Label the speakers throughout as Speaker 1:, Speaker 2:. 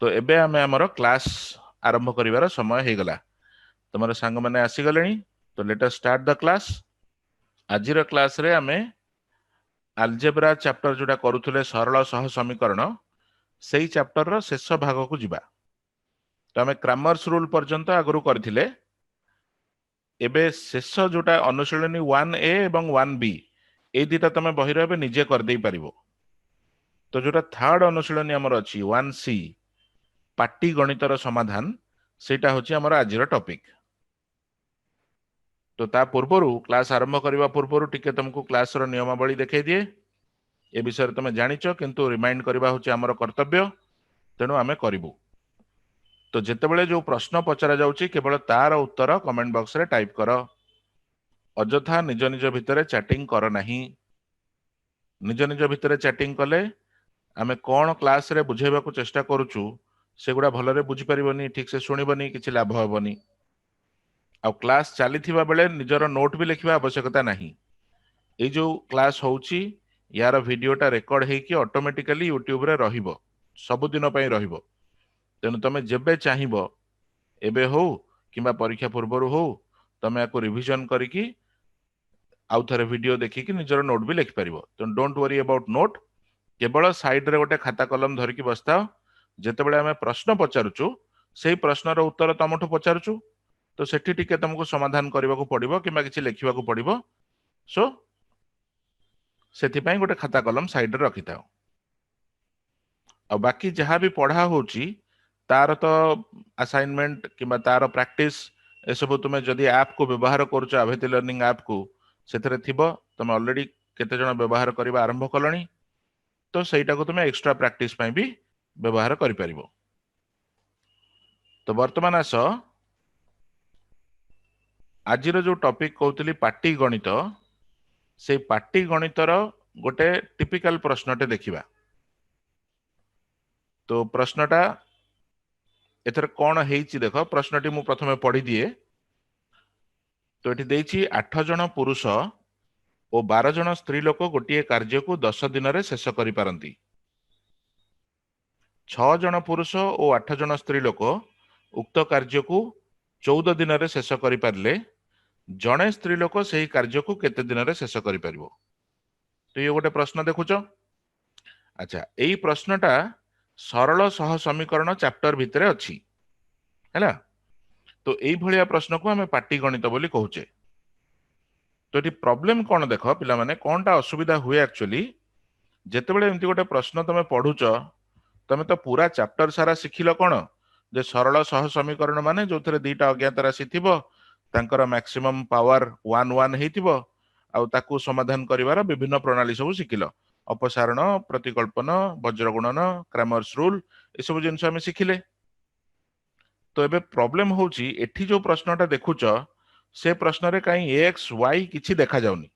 Speaker 1: तो एबे आमे हमर क्लास आरंभ करिवार समय हे गला। तुमर संग माने आसी गलेनी। तो let us start the class. आजिर क्लास रे आमे अलजेब्रा चैप्टर जोटा करूथले सरल सह समीकरण सेही चैप्टर रो शेष भाग को जिबा। तो आमे ग्रामर्स रूल पर्यंत आगरु करथिले। एबे शेष जोटा अनुशीलनी 1A एवं 1B ए दिटा तमे बहिर एबे निजे कर देई परिबो। तो जोटा थर्ड अनुशीलनी हमर अछि 1C पाटी गणितर समाधान सेटा होची हमर आजिर टॉपिक। तो ता पूर्वरु क्लास आरंभ करबा पूर्वरु टिके तुमको क्लास रो नियमावली देखै दिए। ए विषय तुम जानिच किंतु रिमाइंड करबा होची हमर कर्तव्य, तेणु आमे करिबु। तो जेतेबेले जो प्रश्न पचरा जाउची केवल तार उत्तर कमेंट बॉक्स रे टाइप कर। अजथा निज निज भितरे चैटिंग कर नाही। निज निज भितरे चैटिंग कले आमे कोन क्लास रे बुझेबा को चेष्टा करूचु सेगुडा भलरे बुझी परिबनी, ठीक से सुनिबनी, किछि लाभ हबनी। आ क्लास चलीथिबा बेले निजर नोट भी लिखिबा आवश्यकता नाही। ए जो क्लास होउची यार वीडियोटा रेकॉर्ड हेकी ऑटोमेटिकली यूट्यूब रे रहिबो, सब दिन पई रहिबो। तेनु तमे जेबे चाहिबो एबे हो किंबा परीक्षा पूर्वरु हो तमे आको रिवीजन करिकी आउ थरे वीडियो देखिकी निजर नोट भी लिखि परिबो। तेनु डोंट वरी अबाउट नोट। केवल साइड रे गोटे खाता कलम धरिकी बसताओ। जेतेबेले आमे प्रश्न पचारुचु सेही प्रश्नर उत्तर तमठु पचारुचु, तो सेठी टिके तुमको समाधान करबा को पड़िबो किंबा किछि लिखिबा को पड़िबो। सो सेथि पई गोटे खाता कलम साइड रे रखि थाओ। आ बाकी जहां भी पढ़ा होची तार तो असाइनमेंट किंबा तार प्रैक्टिस ए सब तुमे जदी ऐप को व्यवहार करूछ अभेति लर्निंग ऐप को सेथरे थिबो, तुमे ऑलरेडी केते जण व्यवहार करबा आरंभ कलणी। तो सेटा को तुमे एक्स्ट्रा प्रैक्टिस पई भी व्यवहार करि परिबो। तो वर्तमान आस आजिर जो टॉपिक कहतली पाटी गणित, से पाटी गणितर गोटे टिपिकल प्रश्नटे देखिबा। तो प्रश्नटा एथर कौन हेची देख, प्रश्नटी मु प्रथमे पढ़ी दिए। तो एठी देइछि 8 जण पुरुष और 12 जण स्त्री लोक गोटे कार्य को 10 दिन रे शेष करि पारंती। 6 जण पुरुष और 8 जण स्त्री लोक उक्त कार्य को 14 दिन रे शेष करि पारले जणे स्त्री लोक सेही कार्य को केते दिन रे शेष करि परिबो। तो ये गोटे प्रश्न देखुच। अच्छा, एई प्रश्नटा सरल सह समीकरण चैप्टर भितरे अछि हैला। तो एई भलिया प्रश्न को हमें पाटी गणित बोली कहूचे। तो एटी प्रॉब्लम कोन देख पिला माने कोनटा असुविधा हुए एक्चुअली जेतेबेले एमती गोटे प्रश्न तमे पढुच तमे तो पूरा चैप्टर सारा सिखिलो कोन जे सरल सह समीकरण माने जोथरे दीटा अज्ञात राशि थिबो तांकर मैक्सिमम पावर 1 1 हेतिबो आउ ताकू समाधान करिवार विभिन्न प्रणाली सब सिखिलो। अपसारण, प्रतिकल्पन, वज्रगुणन, ग्रामर्स रूल ए सब जिंस हमें सिखिले। तो एबे प्रॉब्लम होची एठी जो प्रश्नटा देखुच से प्रश्न रे काई एक्स वाई किछि देखा जाउनी।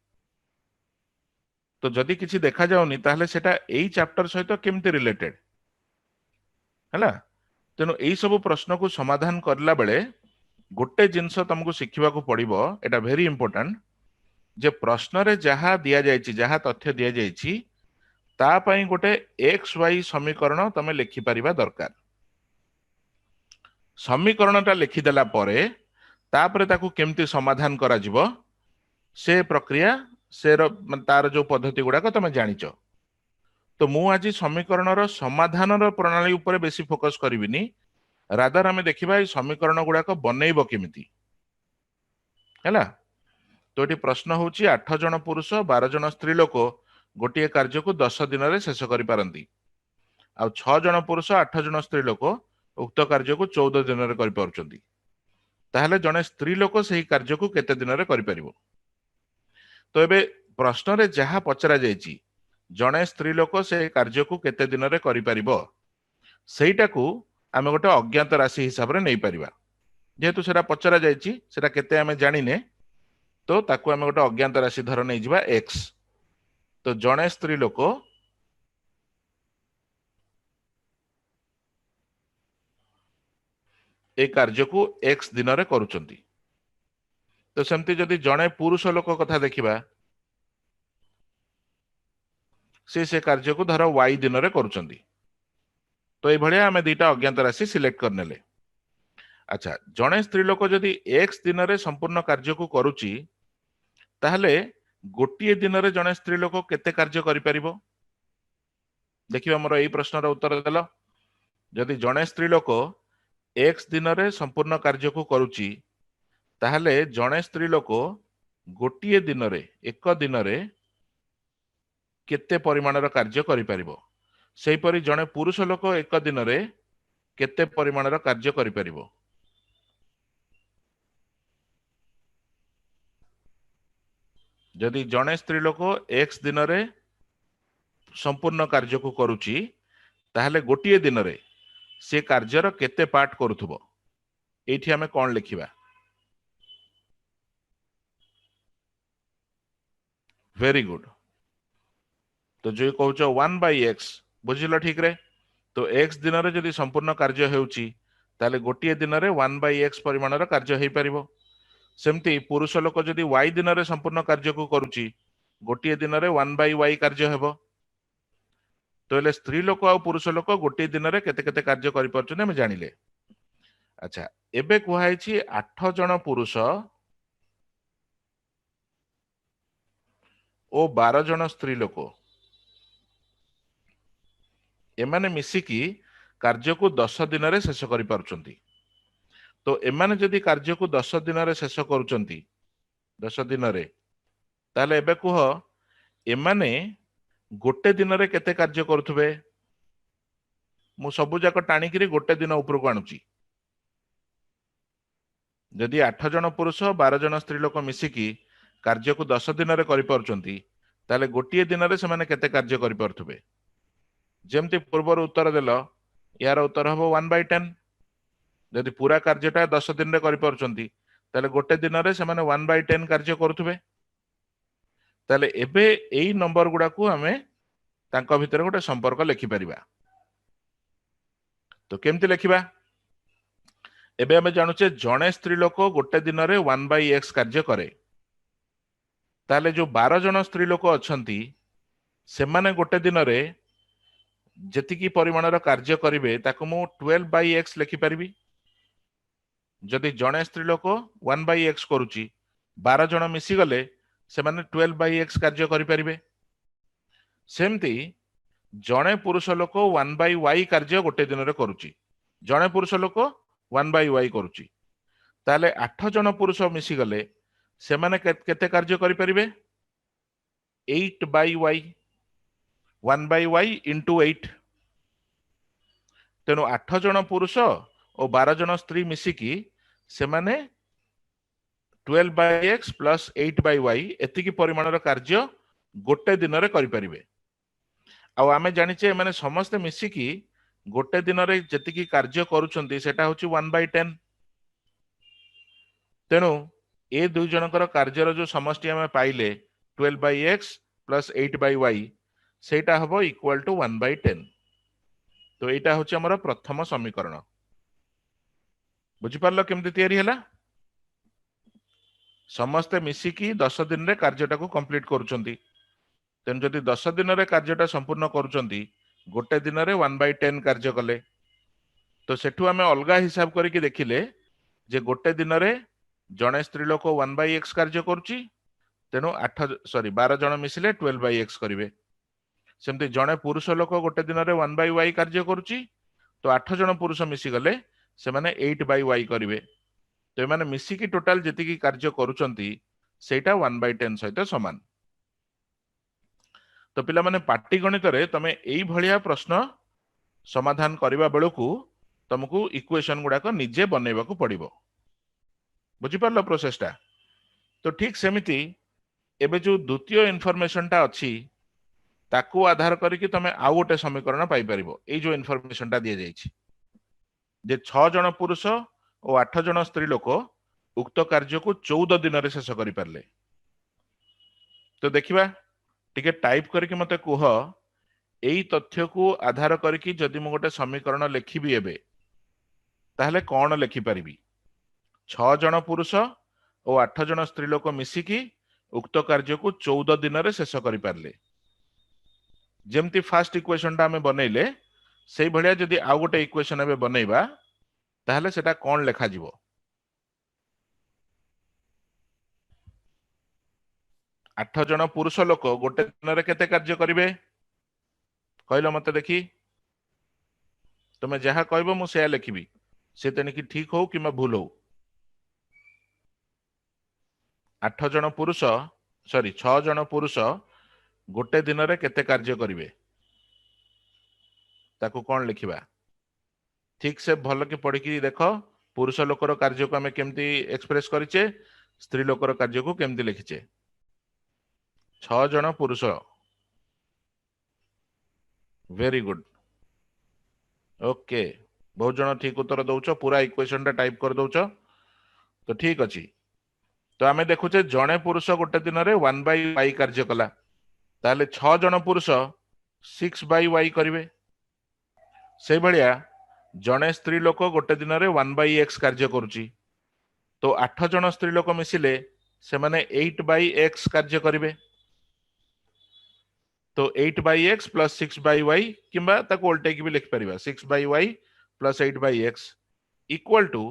Speaker 1: तो जदि किछि देखा जाउनी ताहले सेटा एई चैप्टर सहित केमति रिलेटेड हैला। तेनु एई सब प्रश्न को समाधान करला बेले गोटे जिंस तुमको शिखिबा को पड़िबो, एटा वेरी इंपोर्टेंट, जे प्रश्न रे जहा दिया जायछि, जहा तथ्य दिया जायछि ता पई गोटे एक्स वाई समीकरण तमे लिखि परिबा दरकार। समीकरणटा लिखि देला परे तापरे ताकू केमति समाधान करा जिवो से प्रक्रिया से तार जो पद्धति गुडा को तमे जानिचो। तो मु आज समीकरण रो समाधान रो प्रणाली ऊपर बेसी फोकस करिविनी, रादर हमें देखिबा ए समीकरण गुडा को बनेइबो केमिति हैला। तो एटी प्रश्न होची 8 जण पुरुष 12 जण स्त्री लोक गोटे कार्य को 10 दिन रे शेष करि पारंती। आ 6 जण पुरुष 8 जण स्त्री लोक उक्त कार्य को 14 दिन रे करि पारुचंती। ताहले जणे स्त्री लोक सही कार्य को केते दिन रे करि परिबो। तो एबे प्रश्न रे जहा पचरा जायछि जणे स्त्री लोक से कार्य को केते दिन रे करि परिबो सेटा को आमे गोटे अज्ञात राशि हिसाब रे नै परिबा। जेहेतु सेटा पचरा जायछि सेटा केते आमे जानिने, तो ताकू आमे गोटे अज्ञात राशि धर नै जिबा x। तो जणे स्त्री लोक ए कार्य को x दिन रे करूचंती। तो सेमती जदि जणे पुरुष लोक कथा देखिबा से कार्य को धर y दिन रे करूचंती। तो ये भलिया आमे दुईटा अज्ञात राशि सिलेक्ट करनेले। अच्छा, जड़े स्त्री लोक जदि एक्स दिन में संपूर्ण कार्य को करुच्ची ताहले गोटे दिन में जड़े स्त्री लोक केते कार्य करिपरिबो? देखिबा मोर एई प्रश्नर उत्तर देल। जदि जड़े स्त्री लोक एक्स दिन में संपूर्ण कार्य को करुच्ची ताहले जड़े स्त्री लोक गोटे दिन में एक दिन में केते परिमाणर कार्य करिपरिबो? सेहीपरि जड़े पुरुष लोक एक दिन में केते परिमाणर कार्य करिपरिबो? जदि जड़े स्त्री लोक एक्स दिन में संपूर्ण कार्य को करुच्ची ताहले गोटे दिन में से कार्यर केते पार्ट करुथुबो? एठी हमें कौन लिखिबा? Very good. तो जो कहूच 1/x बुझिल ठीक रे। तो x दिन में जदि संपूर्ण कार्य हेउची ताले गोटे दिन में 1/x परिमाणर कार्य हेई परिबो। सेमती पुरुष लोक जदि y दिन में संपूर्ण कार्य को करुच्ची गोटे दिन में 1/y कार्य हेबो। तो हेले स्त्री लोक आ पुरुष लोक गोटे दिन में केते केते कार्य करि परछन हम जानिले। अच्छा, एबे कुहाई छी 8 जन पुरुष ओ 12 जन स्त्री लोक एमाने मिसिकी कार्य को 10 दिन में शेष करि पारुचंती। तो एमाने जदि कार्य को 10 दिन में शेष करुचंती 10 दिन रे ताले एबे कुह एमाने गोटे दिन में केते कार्य करुथबे? मु सबु जाक टाणिकी गोटे दिन ऊपर को आणुची। जदि 8 जन पुरुष 12 जन स्त्री लोक मिसिकी कार्य को 10 दिन में करि पारुचंती ताले गोटे दिन में से माने केते कार्य करि पारुथबे? जेमती पूर्वर उत्तर देल यार उत्तर हम 1/10। जदि पूरा कार्यटा 10 दिन में करि पारुचंती ताले गोटे दिन में से माने 1/10 कार्य करुथबे। ताले एबे एई नंबर गुडा को हमें तांका भितर गोटे संपर्क लिखि परिबा। तो केमती लिखिबा? एबे हमें जानुचे जड़े स्त्री लोक गोटे दिन में 1/x कार्य करे ताले जो 12 जन स्त्री लोक अछंती से माने गोटे दिन में जेतिकी परिमाणर कार्य करिवे ताको मु 12/x लिखि परिबी। जदि जड़े स्त्री लोक 1/x करुची 12 जन मिसी गले से माने 12/x कार्य करि परिबे। सेमती जड़े पुरुष लोक 1/y कार्य गोटे दिन में करुची। जड़े पुरुष लोक 1/y करुची ताले 8 जन पुरुष मिसी गले से माने केते कार्य करि परिबे? 8/y 1/y into 8। तेणु 8 जन पुरुष और 12 जन स्त्री मिसिकी से माने 12/x प्लस 8/y एतिकी परिमाणर कार्य गोटे दिन में करि परिबे। आउ आमे जानिचे माने समस्त मिसिकी गोटे दिन में जेतिकी कार्य करुचंती सेटा होची 1/10। तेणु ए दुई जनकर कार्यर जो समष्टि आमे पाइले 12/x प्लस 8/y सेटा हबो इक्वल टू 1/10। तो एटा होची हमर प्रथम समीकरण। बुझी पारलो केमती तयारी हैला? समस्ते मिसिकी 10 दिन रे कार्यटा को कंप्लीट करुचंती। तेन जदि 10 दिन रे कार्यटा संपूर्ण करुचंती गोटे दिन में 1/10 कार्य कले तो सेठू आमे अलगा हिसाब करके देखिले जे गोटे दिन में जड़े स्त्री लोक 1/x कार्य करुची तेणु 12 जन मिसिले 12/x करिवे। सेमती जड़े पुरुष लोक गोटे दिन में 1/y कार्य करुची तो 8 जन पुरुष मिसी गले से माने 8/y करिवे। तो एमाने मिसिकी टोटाल जेतिकी कार्य करुचंती सेटा 1/10 सहित समान। तो पिला माने पाटी गणित रे तमे एई भलिया प्रश्न समाधान करिबा बेलकू तुमको इक्वेशन गुड़ाक निजे बनैबा को पड़िबो। बुझी पारलो प्रोसेसटा? तो ठीक सेमिति एबे जो द्वितीय इनफॉरमेशन टा अछि ताकू आधार करके तमे आउ गोटे समीकरण पाई परिबो। एई जो इनफॉरमेशन टा दिया जाइछि जे 6 जन पुरुष और 8 जन स्त्री लोक उक्त कार्य को 14 दिन रे शेष करि परले। तो देखिबा टिके टाइप करके मते कुह एई तथ्य को आधार करके जदि मु गोटे समीकरण लिखिबी एबे ताहले कोन लिखि परिबी? 6 जन पुरुष और 8 जन स्त्री लोक मिसिकी उक्त कार्य को 14 दिन रे शेष करि परले। जेमती फर्स्ट इक्वेशन टा हमें बनैले सेई भलिया जदि आउ गोटे इक्वेशन एबे बनैबा ताहले सेटा कोन लेखा जिवो 8 जन पुरुष लोक गोटे दिन रे केते कार्य करिवे कहलो मते देखी तुमे जहा कहबो मु सेया लिखिबी से तेनिकी ठीक हो कि भूल हो 8 जन पुरुष सॉरी 6 जन पुरुष गोटे दिन रे केते कार्य करिवे ताकू कोन लिखिबा ठीक से भल के पढ़ी की देखो पुरुष लोकर कार्य को हमें केमती एक्सप्रेस करिचे स्त्री लोकर कार्य को केमती लिखिचे 6 जन पुरुष वेरी गुड ओके बहुत जन ठीक उत्तर दौच पूरा इक्वेशन टा टाइप कर दौच तो ठीक अच्छी तो आम देखुचे जड़े पुरुष गोटे दिन में 1/y कार्य कला ताले 6 जन पुरुष 6/y करिवे से भलिया जड़े स्त्री लोक गोटे दिन में 1/x कार्य करुची तो 8 जन स्त्री लोक मिसिले से माने 8/x कार्य करिवे तो 8/x प्लस 6/y किंबा ताको उल्टेकी भी लिख परिबा 6/y plus 8/x equal to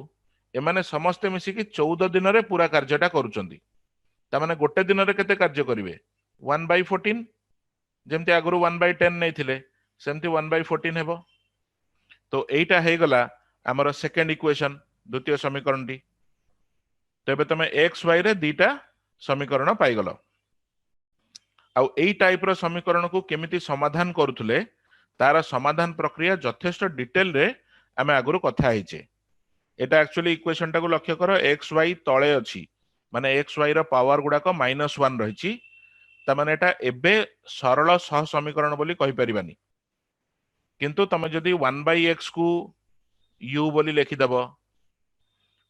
Speaker 1: एमाने समस्ते मिसिकी 14 दिन रे पूरा कार्यटा करूचंदी ता माने गोटे दिन रे केते कार्य करिवे 1/14 जेमते आगुरु 1/10 नै थिले सेमती 1/14 हेबो तो एटा हे गला हमर सेकंड इक्वेशन द्वितीय समीकरण टी तबे तमे x y रे दीटा समीकरण पाई गलो आउ एई टाइप रो समीकरण को केमिति समाधान करूथले तार समाधान प्रक्रिया यथेष्ट डिटेल रे आमे आगुरु कथा हिचे एटा एक्चुअली इक्वेशन टा को लक्ष्य करो एक्स वाई तळे अछि माने एक्स वाई रो पावर गुडा को -1 रहिछि ता माने एटा एबे सरल सह समीकरण बोली कहि परिबानी किंतु तमे जदि 1/x को u बोली लिखि दबो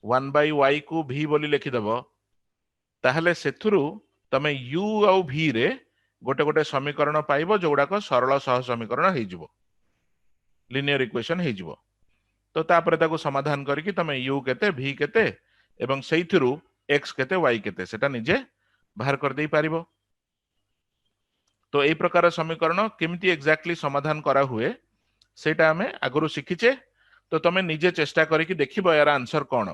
Speaker 1: 1/y को v बोली लिखि दबो ताहले सेथुरु तमे u आउ v रे गोटे गोटे समीकरण पाइबो जोगुडा को सरल सह समीकरण हे जिवो लिनियर इक्वेशन हे जिवो तो तापर ताको समाधान करके तमे u केते v केते एवं सेइथिरु x केते y केते सेटा निजे बाहर कर देई पारिबो तो एई प्रकार समीकरण केमिति एक्जेक्टली समाधान करा हुए सेटा हमें आगुरु शिखिचे तो तमे निजे चेष्टा करके देखिबो यार आंसर कोन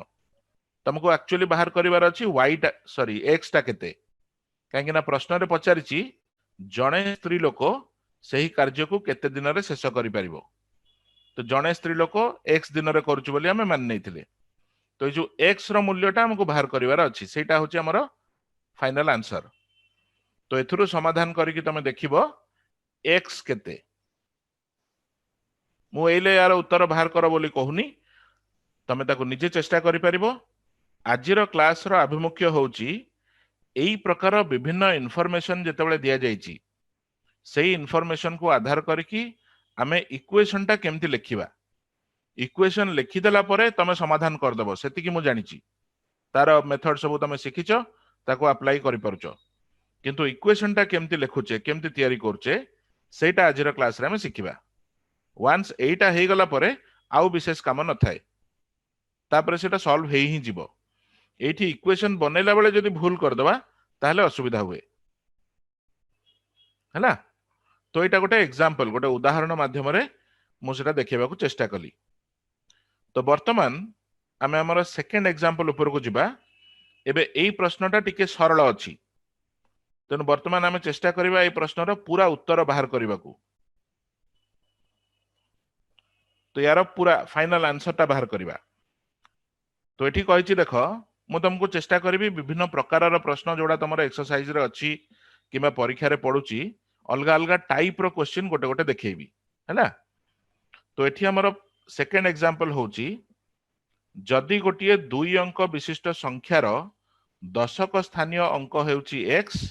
Speaker 1: तुमको एक्चुअली बाहर करिवार अछि y टा सॉरी x टा केते काहेकि ना प्रश्न रे पचारिछि जणे स्त्री लोक सही कार्य को केते दिन रे शेष करि परिबो तो जड़े स्त्री लोक x दिन रे करूछु बोली हमें मान नैथिले तो जो x रो मूल्यटा हमको बाहर करिवार अछि सेटा होछि हमर फाइनल आंसर तो एथुरु समाधान करिकि तमे देखिबो x केते मु एले यार उत्तर बाहर कर बोली कहूनी तमे ताको निजे चेष्टा करि परिबो आजिर क्लास रो अभिमुख्य होउची एई प्रकार विभिन्न इनफॉरमेशन जेतेबेले दिया जाईची सेही इनफॉरमेशन को आधार करके आमे इक्वेशन टा केमती लिखिबा इक्वेशन लिखि देला परे तमे समाधान कर दबो सेति कि मु जानिची तार मेथड सब तमे सिखिचो ताको अप्लाई करि परचो किंतु इक्वेशन टा केमती लिखुचे केमती तयारी करचे सेटा आजिर क्लास रे हम सिखिबा वंस एटा हे गला परे आउ विशेष काम न थाए तापर सेटा सॉल्व हेई ही जिवो एठी इक्वेशन बनेला बेले जदि भूल कर दबा ताहले असुविधा हुए हला तो एटा गोटे एग्जांपल गोटे उदाहरण माध्यम रे मु सेटा देखेबा को चेष्टा कली तो वर्तमान आमे हमर सेकंड एग्जांपल ऊपर को जिबा एबे एई प्रश्नटा टिके सरल अछि तेनु वर्तमान आमे चेष्टा करिबा एई प्रश्नर पूरा उत्तर बाहर करिबा को तो यार पूरा फाइनल आंसर टा बाहर करिबा तो एठी कहिछि देखो मु तुमको चेष्टा करिबी विभिन्न प्रकारर प्रश्न जोडा तमर एक्सरसाइज रे अछि किबा परीक्षा रे पढुची अलगा अलगा टाइप रो क्वेश्चन गोटे गोटे देखैबी हैला तो एठी हमर सेकंड एग्जांपल होची जदि गोटिए 2 अंक विशिष्ट संख्यार दशक स्थानीय अंक हेउची x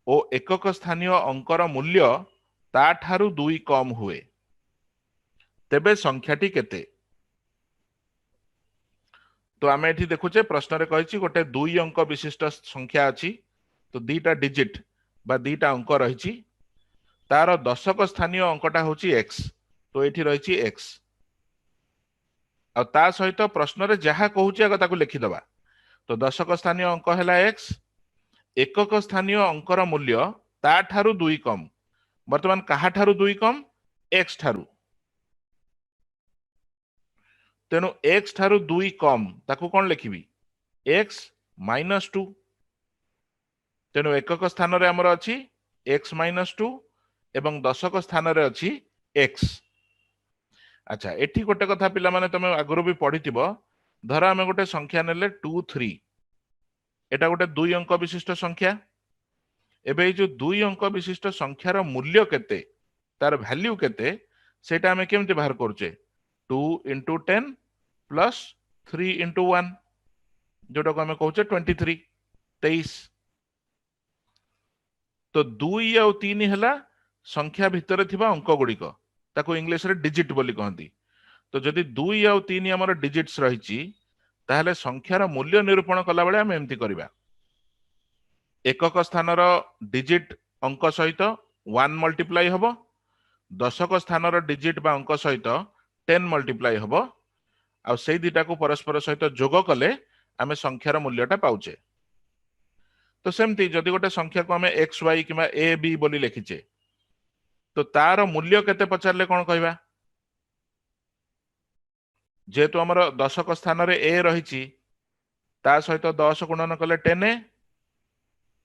Speaker 1: ओ एकक स्थानीय अंकर मूल्य ता ठारू 2 कम हुए तेबे संख्याटी केते तो आमे एठी देखुचे प्रश्न रे कहिछि गोटे 2 अंक विशिष्ट संख्या अछि तो दीटा डिजिट बा दीटा अंक रहिछि तार दशक स्थानीय अंकटा होछि x तो एठी रहिछि x आ ता सहित प्रश्न रे जहा कहूछि आग ताकू लिखि दबा तो दशक स्थानीय अंक हैला x एकक स्थानीय अंकर मूल्य ता ठारू 2 कम वर्तमान कहा ठारू 2 कम x ठारू तेणु x ठारू 2 कम ताकू कौन लिखिबी x -2 तेणु एकक स्थान रे हमर अछि x -2 एवं दशक स्थान रे अछि x। अच्छा एठी गोटे कथा पिला माने तमे आगरो भी पढिथिबो धर आमे गोटे संख्या नेले 2 3 एटा गोटे 2 अंक विशिष्ट संख्या एबे जो 2 अंक विशिष्ट संख्यार मूल्य केते तार वैल्यू केते सेटा आमे केमति बाहर करछे 2 into 10 plus 3 into 1 जोटा को आमे कहउछे 23 23 तो 2 और 3 हला संख्या भितर थिबा अंक गुड़िक ताको इंग्लिश रे डिजिट बोली कहंती तो जदि 2 और 3 हमर डिजिट्स रहिछि ताहले संख्यार मूल्य निरूपण कला बेले हम एमति करबा एकक स्थानर डिजिट अंक सहित 1 मल्टीप्लाई हबो दशक स्थानर डिजिट बा अंक सहित 10 मल्टीप्लाई हबो आ सेई दिटा को परस्पर सहित जोग कले आमे संख्यार मूल्यटा पाउचे तो सेमती जदि गोटे संख्या को आमे एक्स वाई किबा ए बी बोली लिखिचे तो तार मूल्य केते पचारले कोन कहबा जेतु हमर दशक स्थान रे ए रहिछि ता सहित 10 गुणन कले 10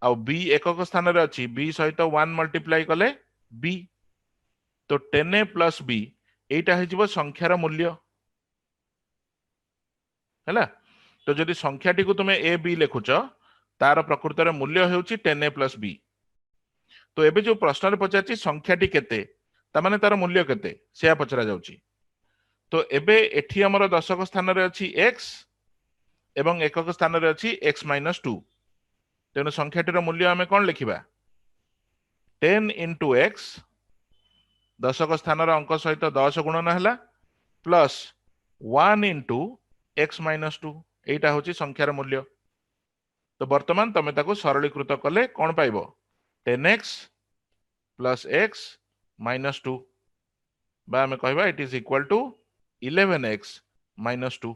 Speaker 1: आ बी एकक स्थान रे अछि बी सहित 1 मल्टीप्लाई कले बी तो 10 प्लस बी एटा हिजबो संख्यार मूल्य हैला तो जदि संख्याटी को तुमे ए बी लिखुच तार प्रकृत रे मूल्य हेउछि 10 प्लस बी तो एबे जो प्रश्न रे पचाछि संख्याटी केते ता माने तार मूल्य केते सेया पचरा जाउछि तो एबे एठी हमर दशक स्थान रे अछि x एवं एकक स्थान रे अछि x - 2 तेनु संख्याटीर मूल्य आमे कोन लिखिबा 10 into x दशक स्थान रे अंक सहित 10 गुणन हला प्लस 1 into x - 2 एटा होछि संख्यार मूल्य तो वर्तमान तमे ताको सरलीकृत कले कोन पाइबो 10x plus x minus 2 बा हमें कहबा it is equal to 11x minus 2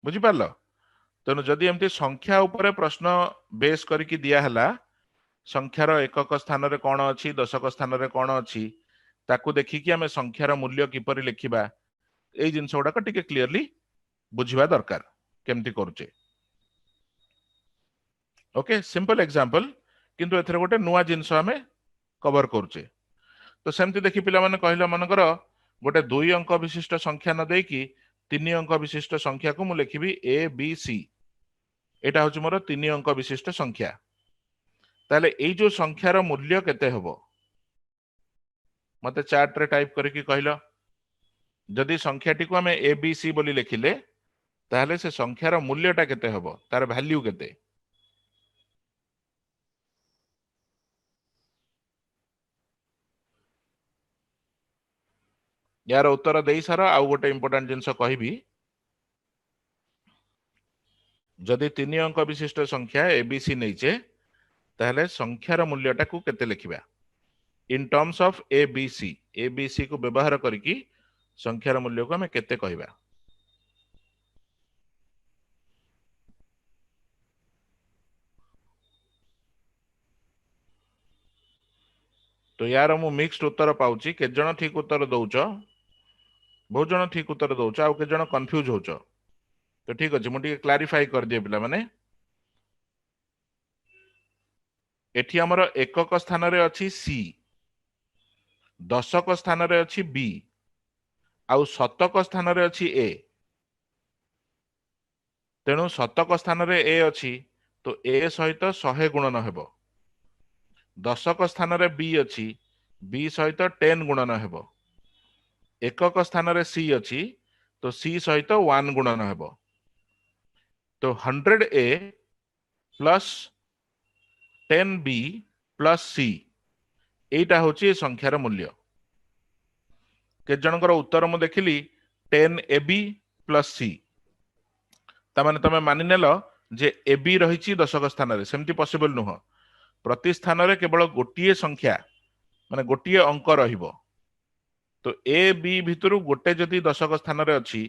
Speaker 1: बुझी पारलो तेनु जदि एमती संख्या उपरे प्रश्न बेस करके दिया हला संख्यार एकक स्थान रे कोन अछि दशक स्थान रे कोन अछि ताकू देखि कि हमें संख्यार मूल्य किपरि लिखिबा एई जिंस गुडा टिके क्लियरली बुझिबा दरकार केमती करूचे ओके सिंपल एग्जांपल किंतु एथरे गोटे नुआ जिंस हमें कवर करूचे तो सेमती देखि पिला माने कहला मनकर गोटे 2 अंक विशिष्ट संख्या न देई कि 3 अंक विशिष्ट संख्या को मु लिखिबी ए बी सी एटा होछ मोर 3 अंक विशिष्ट संख्या ताले एई जो संख्यार मूल्य केते हबो मते चार्ट रे टाइप करके कहलो जदि संख्याटी को हमें ए बी सी बोली लिखिले ताहले से संख्यार मूल्यटा केते हबो तार वैल्यू केते यार उत्तर देई सार आउ गोटे इंपोर्टेंट जिंस कहबी जदि 3 अंक विशिष्ट संख्या एबीसी नैचे ताहले संख्यार मूल्यटा को केते लिखिबा इन टर्म्स ऑफ एबीसी को व्यवहार करके संख्यार मूल्य को हमें केते कहबा तो यार मु मिक्स्ड उत्तर पाउची के जण ठीक उत्तर दउच बहुत जण ठीक उत्तर दउच आ के जण कंफ्यूज होच तो ठीक अछि मु टिके क्लैरिफाई कर दिए पिला माने एठी हमर एकक स्थान रे अछि सी दशक स्थान रे अछि बी आउ शतक स्थान रे अछि ए तेणु शतक स्थान रे ए अछि तो ए सहित 100 गुणन हेबो दशक स्थान रे बी अछि बी सहित 10 गुणन हेबो एकक स्थान रे सी अछि तो सी सहित 1 गुणन हेबो तो 100 ए प्लस 10 बी प्लस सी एटा होची संख्यार मूल्य के जनकर उत्तर मु देखिली 10 ए बी प्लस सी तामाने तमे मानि नेलो जे ए बी रहिची दशक स्थान रे सेमती पॉसिबल नुह प्रति स्थान रे केवल गोटिए संख्या माने गोटिए अंक रहिबो तो ए बी भितरु गोटे जदि दशक स्थान रे अछि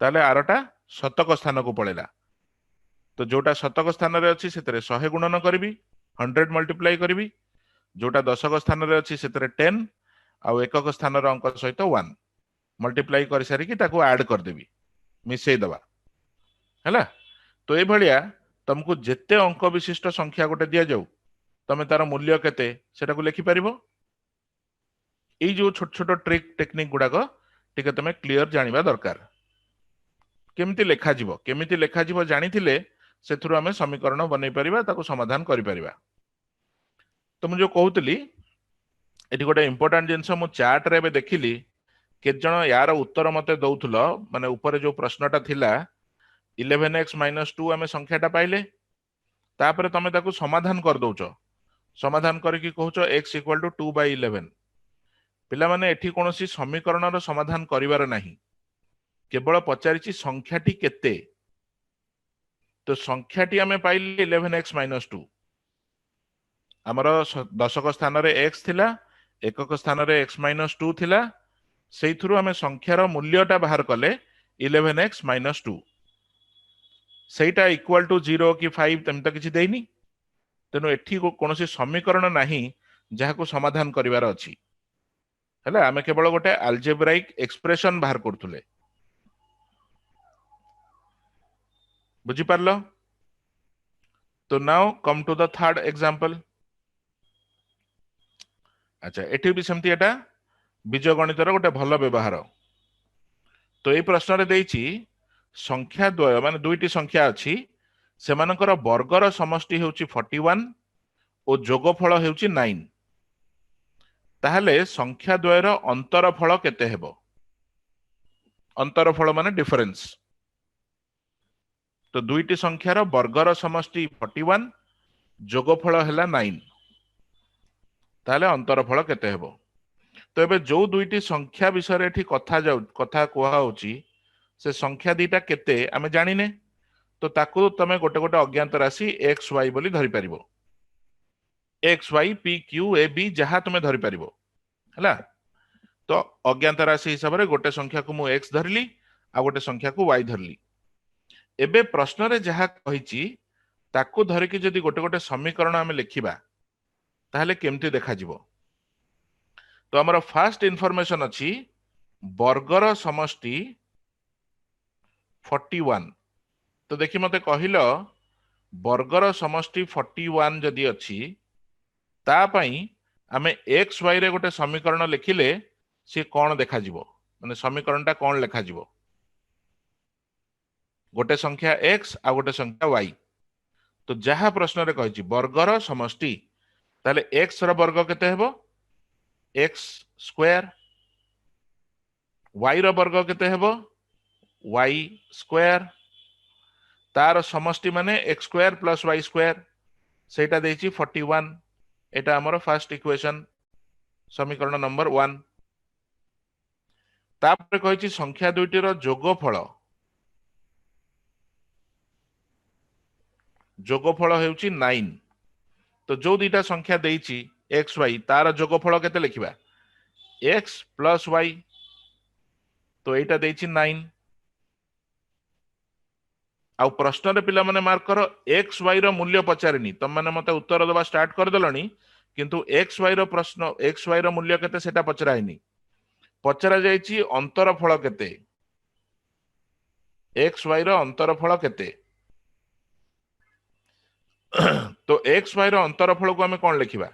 Speaker 1: ताले आरटा शतक स्थान को पळेला तो जोटा शतक स्थान रे अछि सेतरे 100 गुणन करबी 100 मल्टीप्लाई करबी जोटा दशक स्थान रे अछि सेतरे 10 आउ एकक स्थान रे अंक सहित 1 मल्टीप्लाई कर सारी कि ताको ऐड कर देबी मिसई दबा हैला। तो ए भलिया तुमको जेते अंक विशिष्ट संख्या गोटे दिया जाऊ तमे तार मूल्य केते सेटा को लिखि परिबो। एई जो छोट छोट ट्रिक टेक्निक गुडाक टिके तमे क्लियर जानिबा दरकार। केमिति लेखा जीवो जानिथिले सेथुरु आमे समीकरण बनै परिबा ताको समाधान करि परिबा। तो मु जो कहउतली एठी गोटे इंपोर्टेंट जिंस मु चार्ट रे बे देखिली के जण यार उत्तर मते दउथुलो माने ऊपर जो प्रश्नटा थिला 11x - 2 आमे संख्याटा पाइले तापर तमे ताको समाधान कर दउचो समाधान करके कहउचो x = 2/11 पिला माने एठी कोनोसी समीकरणर समाधान करिवार नाही केवल पचारिछि संख्याटी केते। तो संख्याटी आमे पाइले 11x - 2 हमर दशक स्थान रे x थिला एकक स्थान रे x - 2 थिला सेइथुरु आमे संख्यार मूल्यटा बाहर कले 11x - 2 सेटा इक्वल टू 0 कि 5 तम तो किछि देइनी तेनु एठी कोनोसी समीकरण नाही जहाको समाधान करिवार अछि हैला। आमे केवल गोटे अल्जेब्राइक एक्सप्रेशन बाहर करथुले बुझी पारलो। तो now come to the third example. अच्छा एठी भी सेमती एटा बीज गणितर गोटे भल व्यवहार। तो ये प्रश्न रे देइछि संख्या द्वय माने दुईटी संख्या अछि सेमानकर वर्गर समष्टि हेउछि 41 और जोगफल हेउछि 9 ताहले संख्या द्वयर अंतरफल केते हेबो। अंतरफल माने डिफरेंस। तो दुईटी संख्यार वर्गर समष्टि 41 जोगफल हैला 9 ताहले अंतरफल केते हेबो। तो एबे जो दुईटी संख्या विषय एठी कथा कुहा होछि से संख्या दीटा केते आमे जानिने तो ताकू तमे गोटे गोटे अज्ञात राशि एक्स वाई बोली धरि परिबो X Y P Q A B जहा तुमे धरि परिबो हैला। तो अज्ञात राशि हिसाब रे गोटे संख्या को मु एक्स धरली आ गोटे संख्या को वाई धरली। एबे प्रश्न रे जहा कहिछि ताकू धरि कि जदि गोटे गोटे समीकरण आमे लिखिबा ताहले केमती देखा जिवो। तो हमर फर्स्ट इंफॉर्मेशन अछि वर्गर समष्टि 41। तो देखि मते कहिलो वर्गर समष्टि 41 जदि अछि ता पई आमे एक्स वाई रे गोटे समीकरण लिखिले से कोन देखा जिवो माने समीकरणटा कोन लेखा जिवो गोटे संख्या x आ गोटे संख्या y। तो जहा प्रश्न रे कहिछि वर्गर समष्टि ताले x रो वर्ग केते हेबो x स्क्वायर y रो वर्ग केते हेबो y स्क्वायर तार समष्टि माने x square plus y square सेटा देछि 41 एटा हमर फर्स्ट इक्वेशन समीकरण नंबर 1। तापर कहिछि संख्या दुईटी रो जोगफल हेउछि 9। तो जो दुईटा संख्या देछि x y तार जोगफल केते लिखिबा x प्लस y तो एटा देछि 9 आउ प्रश्न रे पिला माने मार्क करो एक्स वाई रो मूल्य पचारिनी तम माने मते उत्तर दबा स्टार्ट कर देलनी किंतु एक्स वाई रो प्रश्न एक्स वाई रो मूल्य केते सेटा पचराइनी पचरा जाईची अंतरफल केते एक्स वाई रो अंतरफल केते। तो एक्स वाई रो अंतरफल को हमें कोन लिखिबा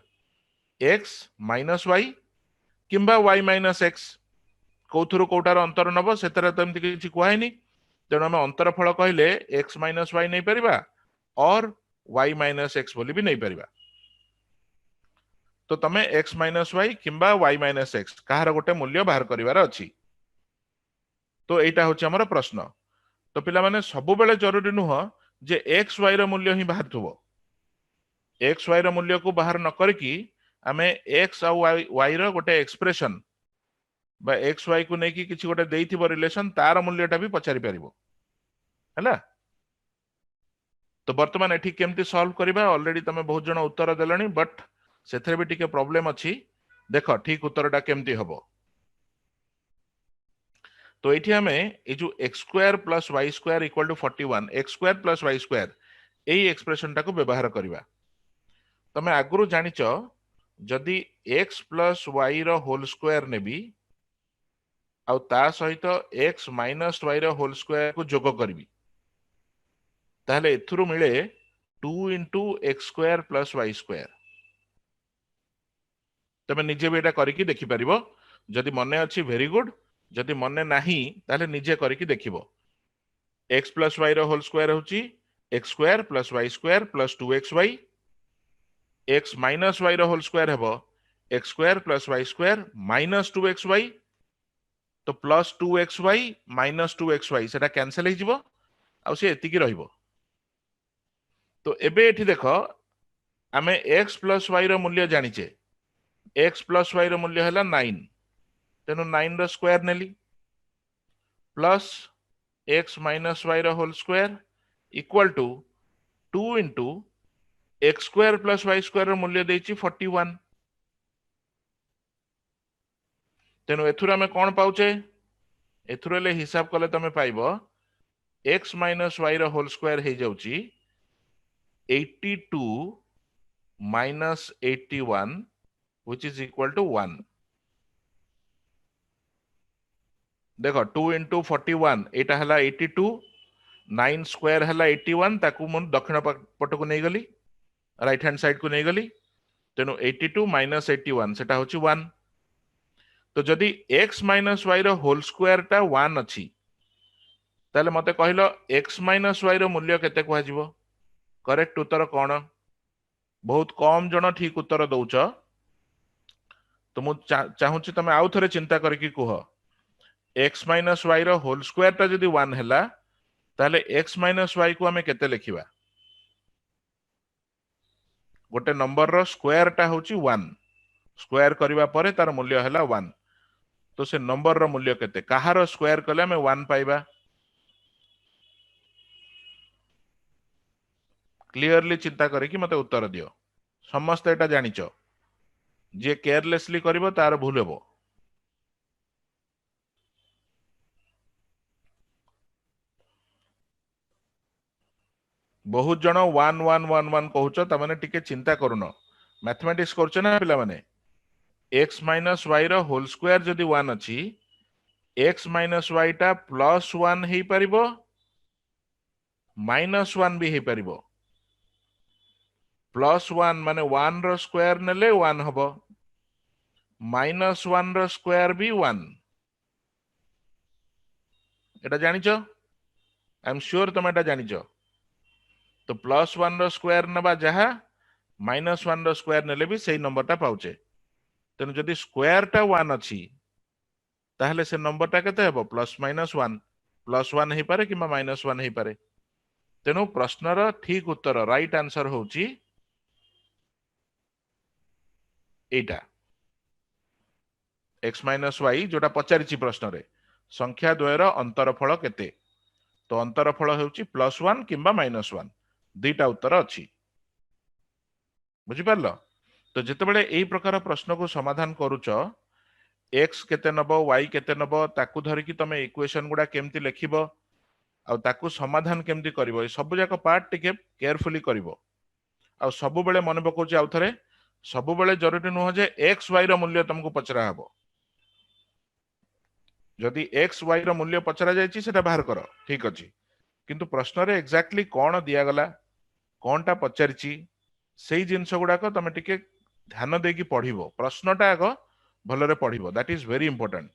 Speaker 1: एक्स माइनस वाई किंबा वाई माइनस एक्स कोथुरु कोटार अंतर नबो सेतरे तमति किछि कुहाइनी तेणु आम अंतरफल कहले एक्स माइनस वाई नहीं परिबा और वाई माइनस एक्स बोली भी नहीं परिबा। तो तमे एक्स माइनस वाई किंबा वाई माइनस एक्स कहार गोटे मूल्य बाहर करिवार अछि। तो एटा होछि हमर प्रश्न। तो पिला माने सब बेले जरूरी नुह जे एक्स वाई रो मूल्य ही बाहर थुबो एक्स वाई रो मूल्य को बाहर न करकी आमे एक्स आ वाई रो गोटे एक्सप्रेशन बा एक्स वाई को नेकी किछि गोटे देइथिबो रिलेशन तार मूल्यटा भी पचारि परिबो हैला। तो वर्तमान एठी केमती सॉल्व करिबा ऑलरेडी तमे बहुत जण उत्तर देलनी बट सेथरे भी टिके प्रॉब्लम अछि देखो ठीक उत्तरटा केमती हबो। तो एठी हमें ए जो x square plus y square equal to 41 x square plus y square एई एक्सप्रेशन टाको व्यवहार करिबा। तमे आगुरु जानिचो जदि x प्लस y रो होल स्क्वायर नेबी आउ ता सहित x माइनस y रो होल स्क्वायर को जोग करबी ताहले एथुरु मिले 2 into x square plus y square. तमे निजे भी एटा करिकी देखि परिबो जदि मने अछि वेरी गुड जदि मने नाही ताहले निजे करिकी देखिबो। x प्लस y रो होल स्क्वायर होची x square plus y square plus 2xy x minus y रो होल स्क्वायर हेबो x square plus y square minus 2xy तो प्लस 2xy माइनस 2xy सेटा कैंसिल हो जिवो आ से एतिकी रहिबो। तो एबे एठी देखो आमे x प्लस y रो मूल्य जानिचे x प्लस y रो मूल्य हैला 9 तेनु 9 रो स्क्वायर नेली प्लस x माइनस y रो whole square equal to 2 into x square plus y square रो मूल्य देछि 41 तेनु एथुर आमे कोन पाउचे एथुर ले हिसाब कले तमे पाइबो x माइनस y रो होल स्क्वायर हे जाउची 82 minus 81 which is equal to 1 देखो 2 into 41 एटा हला 82 9 स्क्वायर हला 81 ताकू मन दक्षिण पट को नै गली राइट हैंड साइड को नै गली तेनु 82 minus 81 सेटा होची 1 तो जदि x minus y रो होल स्क्वायर टा 1 अछि ताले मते कहिलो x minus y रो मूल्य केते कहै जिवो करेक्ट उत्तर कोन बहुत कम जन ठीक उत्तर दउच तो मु चाहूची तमे आउ थरे चिंता करके कुह x माइनस y रो होल स्क्वायर टा जदि 1 हैला ताले x माइनस y को हमें केते लिखिबा गोटे नंबर रो स्क्वायर टा होची 1 स्क्वायर करिवा परे तार मूल्य हैला 1 तो से नंबर रो मूल्य केते काहार स्क्वायर कले हमें 1 पाइबा क्लियरली चिंता करके मते उत्तर दियो समस्त एटा जानिचो जे केयरलेसली करिवो तार भूल हेबो बहुत जन 1 1 1 1 कहउछ त माने टिके चिंता करूनो मैथमेटिक्स करछ ना पिला माने x माइनस y रो होल स्क्वायर जदि 1 अछि x माइनस y टा प्लस 1 हेई परिबो माइनस 1 भी हेई परिबो प्लस 1 माने 1 रो स्क्वायर नेले 1 हबो माइनस 1 रो स्क्वायर भी 1 एटा जानिचो आई एम श्योर तुम एटा जानिचो तो प्लस 1 रो स्क्वायर नबा जहा माइनस 1 रो स्क्वायर नेले भी सही नंबर टा पाउचे तेनु जदि स्क्वायर टा 1 अछि ताहले से नंबर टा केते हेबो प्लस माइनस 1 प्लस 1 हेई पारे किमा माइनस 1 हेई पारे तेनु प्रश्न रो ठीक उत्तर राइट आंसर होची एटा x माइनस y जोटा पचारिची प्रश्न रे संख्या द्वयर अंतरफल केते तो अंतरफल हेउची प्लस 1 किंबा माइनस 1 दुईटा उत्तर अछि बुझी पारलो तो जेते बेले एई प्रकार प्रश्न को समाधान करूच x केते नबो y केते नबो ताकू धरि कि तमे इक्वेशन गुडा केमति लेखिबो आ ताकू समाधान केमति करिवो सब जाक पार्ट टिके केयरफुली करिवो आ सब बेले मन पकोची आउ थरे सब बेले जरूरी नुह जे x y रो मूल्य तुमको पचरा हबो जदि x y रो मूल्य पचरा जायछि सेटा बाहर करो ठीक अछि किंतु प्रश्न रे एग्जैक्टली कोन दिया गला कोनटा पचारिछि सेही जिंस गुडा को तमे टिके ध्यान देकी पढिबो प्रश्नटा आगो भलरे पढिबो दैट इज वेरी इंपोर्टेंट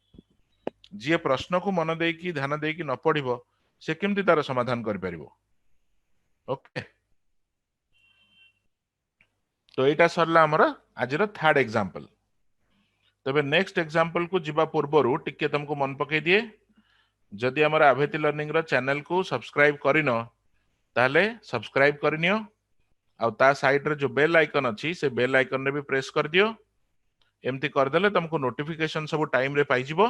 Speaker 1: जे प्रश्न को मन देकी ध्यान देकी न पढिबो से केमति तार समाधान कर परिबो ओके तो एटा सरला हमर आजिर थर्ड एग्जांपल तबे नेक्स्ट एग्जांपल को जिबा पूर्वरु टिके तुमको मन पकई दिए जदि हमर आभेति लर्निंग रो चैनल को सब्सक्राइब करिनो ताले सब्सक्राइब करिनियो आ ता साइड रे जो बेल आइकन अछि से बेल आइकन रे भी प्रेस कर दियो एमती कर देले तुमको नोटिफिकेशन सब टाइम रे पाई जिवो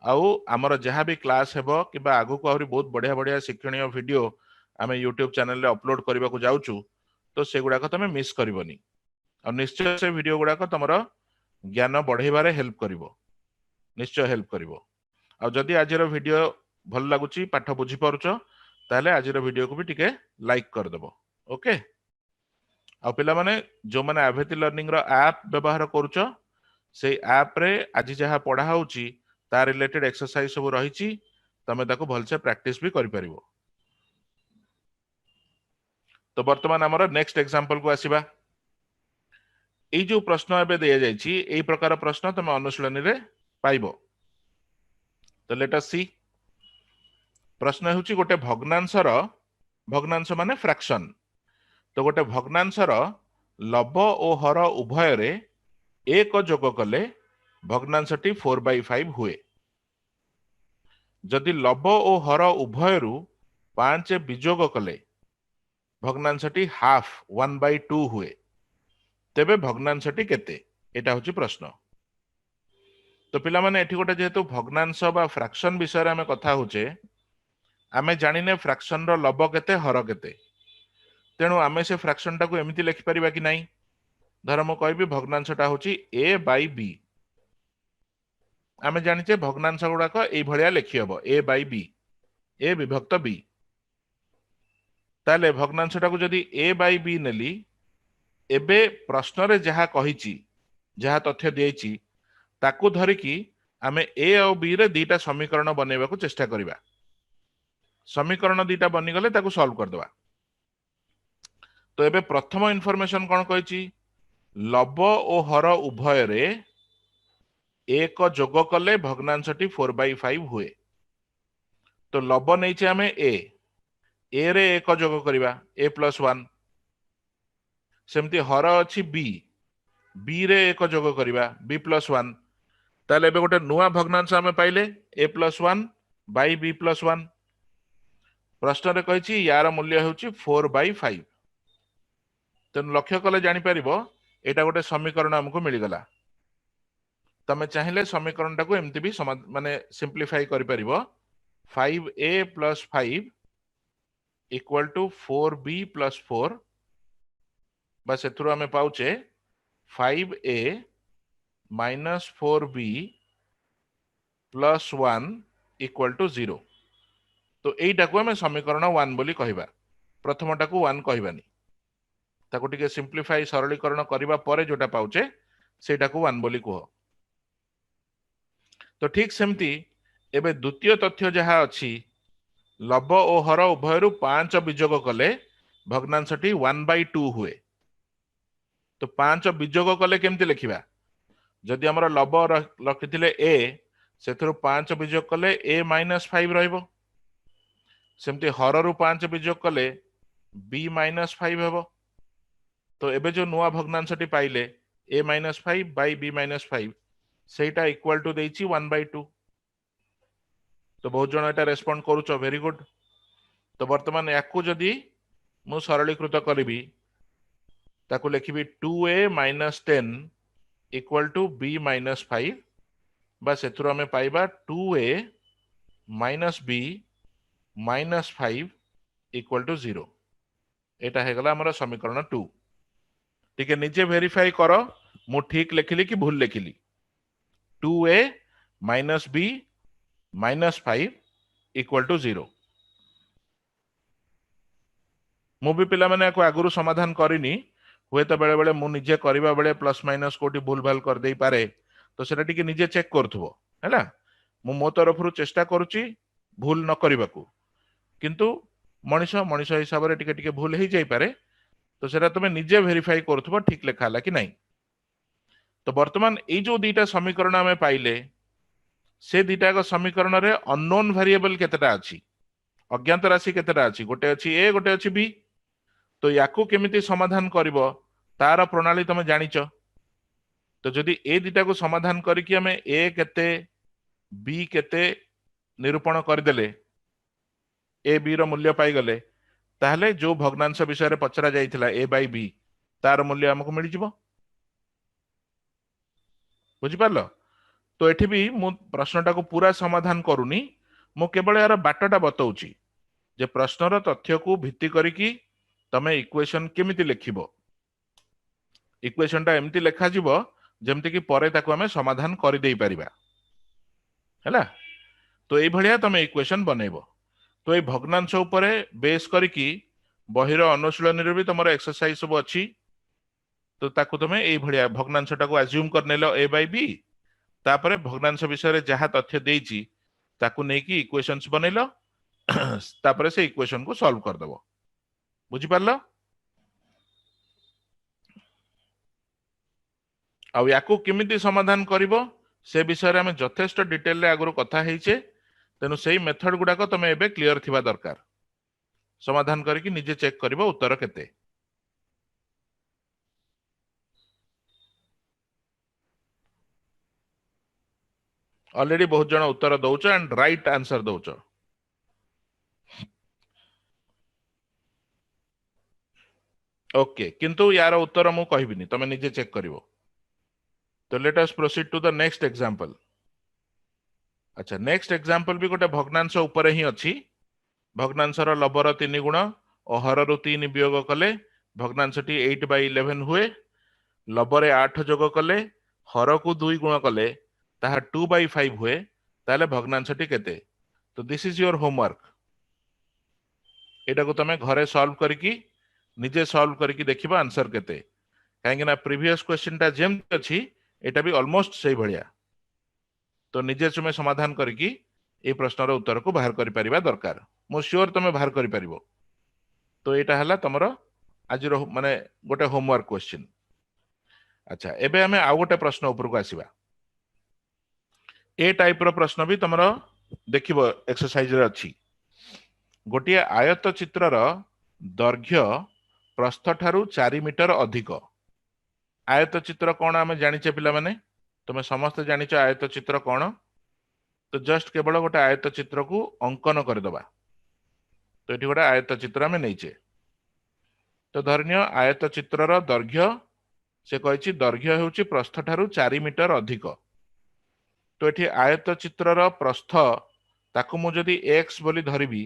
Speaker 1: आउ हमर जहा भी क्लास हेबो किबा आगु को आहुरी बहुत बढ़िया बढ़िया शिक्षणीय वीडियो आमे यूट्यूब चैनल रे अपलोड करबा को जाउचू तो से गुडा को तमे मिस करबोनी और निश्चय से वीडियो गुडा को तमरो ज्ञान बढ़ेबारे हेल्प करिवो निश्चय हेल्प करिवो आ जदि आजिर वीडियो भल लागुची पाठ बुझी पारुचो ताले आजिर वीडियो को भी टिके लाइक कर देबो ओके आ पिला माने जो माने आभेति लर्निंग रो ऐप व्यवहार करूछ से ऐप रे आज जहाँ पढ़ा होउची ता रिलेटेड एक्सरसाइज सब रही तमे ताको भलसे प्रैक्टिस भी करि परिबो। तो वर्तमान हमर नेक्स्ट एग्जांपल को आसीबा। এই जो प्रश्न एबे दिया जायछि एई प्रकार प्रश्न तमे अनुशीलनी रे पाइबो। तो लेट अस सी। प्रश्न हेउछि गोटे भग्नांश माने फ्रैक्शन। तो गोटे भग्नांशर लव ओ हर उभय रे एक जोग कले भग्नांशटी 4/5 हुए। जदि लव ओ हर उभय रु 5 विजोग कले भग्नांशटी हाफ 1/2 हुए। तेबे भग्नांशटी केते एटा होची प्रश्न। तो पिला माने एठी गोटे जेहेतु भग्नांश बा फ्रैक्शन विषय रे हमें कथा होचे आमे जानिने फ्रैक्शन रो लव केते हर केते। तेणु आमे से फ्रैक्शन टाको एमिति लिखि परिबा कि नाही। धर मु कहबी भग्नांशटा होची a बाई b। आमे जानिचे भग्नांश गुडाक एई भलिया लिखि हबो a बाई b, a विभक्त b। ताले भग्नांशटाको जदि a बाई b नेली एबे प्रश्न रे जहा कहिची जहा तथ्य देइची ताकू धरिकी आमे a और b रे दीटा समीकरण बनेबा को चेष्टा करिबा। समीकरण दीटा बनी गले ताकू सॉल्व कर दवा। तो एबे प्रथम इन्फॉर्मेशन कोन कहिची लव ओ हर उभय रे एक जोग कले भग्नांशटी 4/5 हुए। तो लव नहीं आमे ए रे एक जोग करिबा a + 1। सेमती हर अछि बी रे एक जोग करिबा b + 1। ताले एबे गोटे नुआ भग्नांश आमे पाइले a + 1 बाई b + 1। प्रश्न रे कहिछि यार मूल्य हेउछि 4/5। तेन लक्ष्य कले जानि परिबो एटा गोटे समीकरण हमको मिल गला। तमे चाहिले समीकरण टाको एमती भी माने सिंप्लीफाई करि परिबो 5a + 5 = 4b + 4 बस एथुरो हमें पाउचे 5a - 4b + 1 = 0। तो एइटा को हमें समीकरण 1 बोली कहिबा। प्रथमटा को 1 कहिबानी ताको टिके सिंप्लीफाई सरलीकरण करिबा परे जोटा पाउचे सेटा को 1 बोली कहो। तो ठीक सेमती एबे द्वितीय तथ्य जहा अछि लव ओ हर उभय रु 5 विजोग कले भग्नांशटी 1/2 हुए। तो 5 विजोग कले केमती लिखिबा जदि हमर लव लखिथिले a सेथुरु 5 विजोग कले a - 5 रहइबो। सेमती हर रु 5 विजोग कले b - 5 हेबो। तो एबे जो नुआ भग्नांशटी पाइले a - 5 बाई b - 5 सेटा इक्वल टू देइछि 1/2। तो बहुत जन एटा रेस्पोंड करूछ वेरी गुड। तो वर्तमान याकू जदि मु सरलीकृत करिबी ताकू लिखिबी 2a - 10 = b - 5 बस एथुरो हमें पाइबा 2a - b - 5 = 0। एटा हे गला हमर समीकरण 2। ठीक है नीचे वेरीफाई करो मु ठीक लिखिली कि भूल लिखिली। 2a - b - 5 = 0। मु भी पिला माने को आगुरु समाधान करिनी हुए तो बेले बेले मु निजे करिबा बेले प्लस माइनस कोटी भूल भाल कर देई पारे। तो सेटा टिके निजे चेक करथुबो हैला। मु मो तरफरु चेष्टा करूची भूल न करिबाकू किंतु मनीष मनीष हिसाब रे टिके टिके भूल ही जाई पारे। तो सेटा तुमे निजे वेरीफाई करथुबो ठीक लेखा हला कि नहीं। तो वर्तमान ए जो दीटा समीकरण हमें पाइले से दीटा का समीकरण रे अननोन वेरिएबल केतेटा अछि अज्ञात राशि केतेटा अछि गोटे अछि ए गोटे अछि बी। तो याकू केमिति समाधान करिवो तार प्रणाली तमे जानिच। तो जदि ए दीटा को समाधान करिकि हमें ए केते बी केते निरूपण करदेले ए बी रो मूल्य पाई गले ताहले जो भग्नांश विषय रे पचरा जाइथिला ए बाई बी तार मूल्य हमको मिल जिवो। बुझि पारलो। तो एठी भी मु प्रश्नटा को पूरा समाधान करूनी मु केवल यार बाटटा बतौची जे प्रश्नर तथ्य को भित्ति करिकि तमे इक्वेशन केमिति लिखिबो। इक्वेशन टा एमति लेखा जिवो जेमति कि परे ताको हमें समाधान करि देई परिबा हैला। तो एई भलिया तमे इक्वेशन बनेइबो। तो ए भग्नांश उपरे बेस करिकि बहिर अनुशीलनी रे भी तमरो एक्सरसाइज सब अछि तो ताकू तुम एई भलिया भग्नांशटाକୁ अज्यूम करनेलो a by b तापरे भग्नांश विषय जहाँ तथ्य देइची ताकू नेकी इक्वेशंस बनैलो तापरे से इक्वेशन को सॉल्व कर दबो बुझी पारलो आ याकू किमिति समाधान करिवो से विषय रे हमें यथेष्ट डिटेल रे आगुरो कथा हेइचे तेनु सेही मेथड गुडाको तमे एबे क्लियर थिबा दरकार समाधान करके निजे चेक करिवो उत्तर केते ऑलरेडी बहुत जन उत्तर दौच एंड राइट आंसर दौच ओके किंतु यार उत्तर मु कहबिनी तमे निजे चेक करिवो तो let us proceed to the next example अच्छा नेक्स्ट एग्जांपल भी गोटे भग्नांश ऊपर ही अछि भग्नांशर लबर 3 गुण और हररु 3 वियोग कले भग्नांशटी 8/11 हुए लबरे 8 जोग कले हरकु 2 गुण कले ताहा 2/5 हुए ताले भग्नांशटी केते तो दिस इज योर होमवर्क एटा को तमे घरे सॉल्व करके निजे सॉल्व करके देखिबा आंसर केते काहेकि ना प्रीवियस क्वेश्चन टा जेम अछि एटा भी ऑलमोस्ट सही भलिया तो निजे तुमे समाधान करके ए प्रश्नर उत्तर को बाहर करि परिबा दरकार मो श्योर तमे बाहर करि परिबो तो एटा हला तमरो आज माने गोटे होमवर्क क्वेश्चन अच्छा एबे हमें आ गोटे प्रश्न ऊपर को आसीबा ए टाइप रो प्रश्न भी तमरो देखिबो एक्सरसाइज रे अछि गोटे आयत चित्रर दैर्घ्य प्रस्थ ठारू 4 मीटर अधिक आयत चित्र कौन आम जानिचे पिला माने तुम समस्त जानिच आयत चित्र कौन तो जस्ट केवल गोटे आयत चित्र को अंकन करदबा तो ये गोटे आयत चित्र आम नहींचे तो धरनीय आयत चित्रर दैर्घ्य से कही दैर्घ्य होउची प्रस्थ ठारू 4 मीटर अधिक तो ये आयत चित्रर प्रस्थ ताकू मु जदि x बोली धरिबी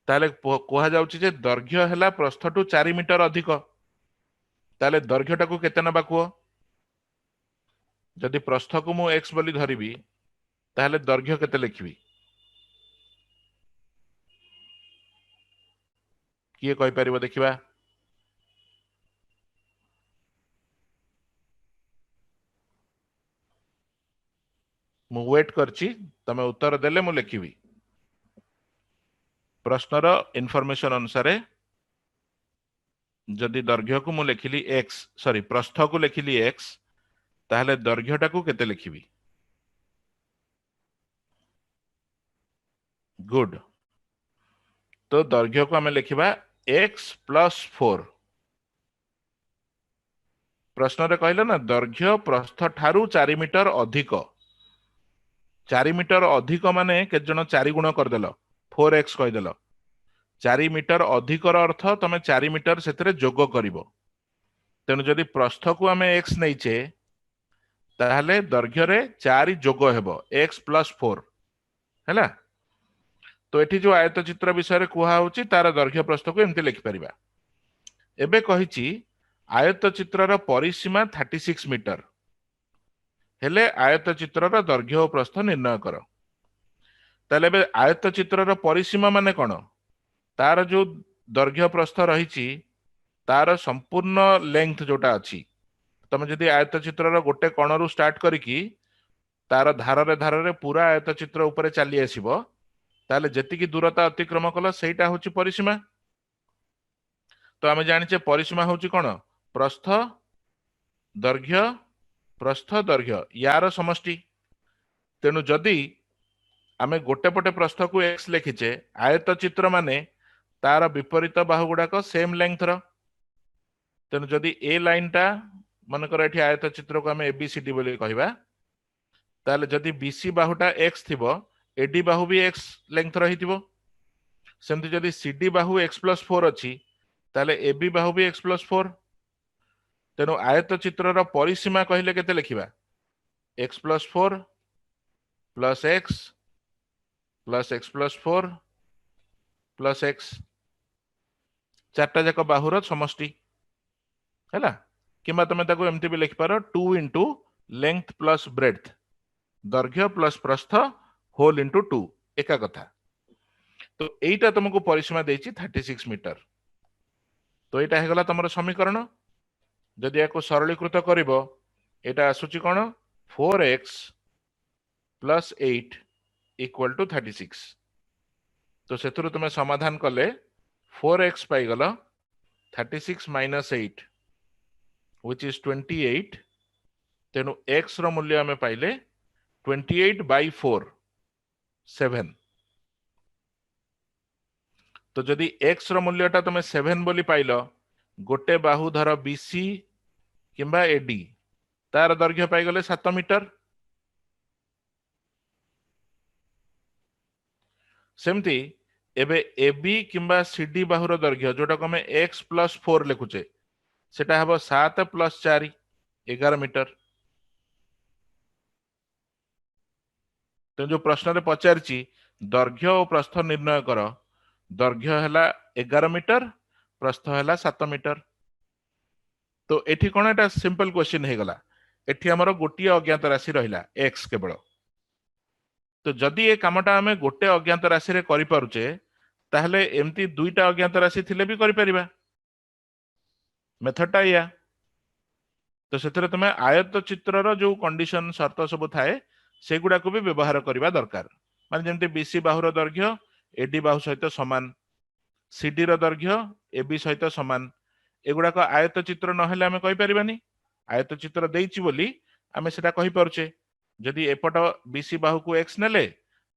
Speaker 1: ताले कहा जाउची जे दैर्घ्य हैला प्रस्थ टू 4 मीटर अधिक ताले दैर्घ्य टाकू केते नबा कुओ जदि प्रस्थ को मु x बोली धरिबी ताले दैर्घ्य केते लिखिबी किए कहि परिबो देखिबा मु वेट करची तमे उत्तर देले मु लिखिबी प्रश्नर इनफॉरमेशन अनुसार जदि दैर्घ्य को मु लिखिली x सॉरी प्रस्थ को लिखिली x ताहले दैर्घ्य टाकू केते लिखिबी गुड तो दैर्घ्य को हमें लिखिबा x + 4 प्रश्न रे कहले ना दैर्घ्य प्रस्थ ठारू 4 मीटर अधिक 4 मीटर अधिक माने के जन 4 गुण कर देलो 4x कह देलो 4 मीटर अधिक अर्थ तमे 4 मीटर सेतरे जोग करिवो तेनु जदि प्रस्थ को हमें x नैचे ताहले दैर्घ्य रे 4 जोग हेबो x + 4 हैला तो एठी जो आयत चित्र विषय रे कुहा होची तार दैर्घ्य प्रस्थ को एमती लिखि परिबा एबे कहिची आयत चित्रर परिसीमा 36 मीटर हेले आयत चित्रर दैर्घ्य और प्रस्थ निर्णय कर ताले बे आयत चित्रर परिसीमा माने कोन तार जो दैर्घ्य प्रस्थ रहिची तार संपूर्ण लेंथ जोटा अछि तमे जदि आयत चित्रर गोटे कोणरू स्टार्ट करिकी तार धार रे पूरा आयत चित्र ऊपर चली आसीबो ताले जेतिकी दूरता अतिक्रम कल सेटा होची परिसीमा तो आमे जानिचे परिसीमा होची कोन प्रस्थ दैर्घ्य प्रस्थ दैर्घ्य यार समष्टि तेनु जदि आमे गोटे पटे प्रस्थ को x लिखिचे आयत चित्र माने तार विपरीत बाहु गुडाक सेम लेंथ रो तेनु जदि ए लाइन टा मन कर एठी आयत चित्र को आमे एबीसीडी बोली कहबा ताले जदि बीसी बाहुटा x थिबो एडी बाहु भी x लेंथ रहिथिबो सेमति जदि सीडी बाहु x + 4 अछि ताले एबी बाहु भी x + 4 तेनु आयत चित्रर परिसीमा कहिले केते लिखिबा x + 4 + x + x + 4 + x चारटा जाक बाहुर समष्टि हैला किमा तमे ताको एमती भी लिखि पारो 2 * लेंथ + ब्रेड्थ दैर्घ्य + प्रस्थ होल इंटू 2 एका कथा तो एटा तुमको परिसीमा देछि 36 मीटर तो एटा हेगला तमरो समीकरण जदि या सरलीकृत करिवो एटा आसुची कोन 4x प्लस 8 इक्वल टू 36 तो सेतुरु तुमे समाधान कले 4x पाई गलो 36 माइनस 8 व्हिच इज 28 तेनु x रो मूल्य हमें पाइले 28 बाई 4 7 तो जदि x रो मूल्यटा तुमे 7 बोली पाइलो गोटे बाहु धर BC किंबा AD तार दैर्घ्य पाई गले 7 मीटर सेमती एबे AB किंबा CD बाहुर दैर्घ्य जोटा को हमें x प्लस 4 लिखुचे सेटा हबो 7 प्लस 4 11 मीटर तो जो प्रश्न रे पचारची दैर्घ्य और प्रस्थ निर्णय कर दैर्घ्य हैला 11 मीटर प्रस्थ हैला 7 मीटर तो एठी कोन एटा सिंपल क्वेश्चन हे गला एठी हमर गोटिए अज्ञात राशि रहिला x केवल तो जदि ए कामटा हमें गोटे अज्ञात राशि रे करि पारुचे ताहले एमती दुईटा अज्ञात राशि थिले भी करि परिबा मेथडटा या तो सेतरे तमे आयत चित्रर जो कंडीशन शर्त सब थाए सेगुडा को भी व्यवहार करबा दरकार माने जेमते BC बाहुर दैर्घ्य AD बाहु सहित समान CD रो दैर्घ्य AB सहित समान एगुडा को आयत चित्र नहेले हमें कहि परिबानी आयत चित्र देइची बोली हमें सेटा कहि परछे जदि एपट BC बाहु को x नेले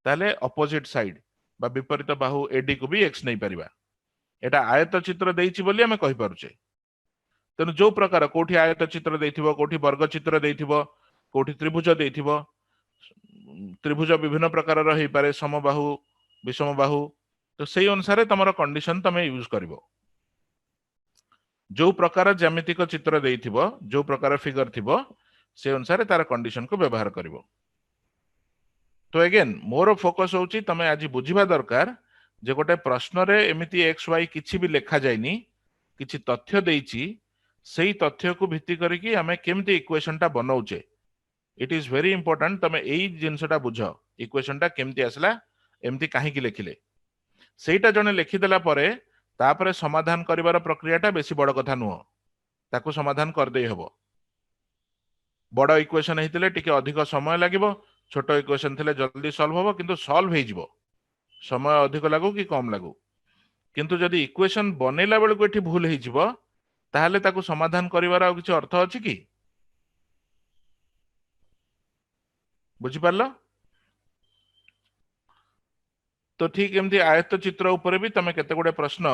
Speaker 1: ताले अपोजिट साइड बा विपरीत बाहु AD को भी x नै परिबा एटा आयत चित्र देइची बोली हमें कहि परछे तेनु जो प्रकार कोठी आयत चित्र देइथिबो कोठी वर्ग चित्र देइथिबो कोठी त्रिभुज देइथिबो त्रिभुज विभिन्न प्रकार रही पारे समबाहु विषम बाहु तो सेही अनुसार तमरो कंडीशन तमे यूज करिवो जो प्रकार ज्यामितिक चित्र देइथिबो जो प्रकार फिगर थिबो से अनुसार तार कंडीशन को व्यवहार करिवो तो अगेन मोर फोकस होची तमे आज बुझिबा दरकार जे गोटे प्रश्न रे एमिति एक्स वाई किछि भी लेखा जायनी किछि तथ्य देइची सेही तथ्य को भित्ति करिकि हमें केमति इक्वेशन टा बनाउचे इट इज वेरी इंपोर्टेंट तमे एई जिंसटा बुझ इक्वेशन टा केमति आसला एमति काहे कि लेखिले सेहीटा जने लेखि देला परे तापरे समाधान करिवार प्रक्रियाटा बेसी बड़ कथा नुह ताकू समाधान कर देई हबो बड़ इक्वेशन हेतिले टिके अधिक समय लागिवो छोट इक्वेशन थिले जल्दी सॉल्व हबो किंतु सॉल्व हे जिवो समय अधिक लागू कि कम लागू किंतु जदि इक्वेशन बनेला बेलको एठी भूल हे जिवो ताहले ताकू समाधान करिवार आ किछि अर्थ अछि कि बुझी पारलो तो ठीक एमती आयत चित्र उपरे भी तमे केते गुडे प्रश्न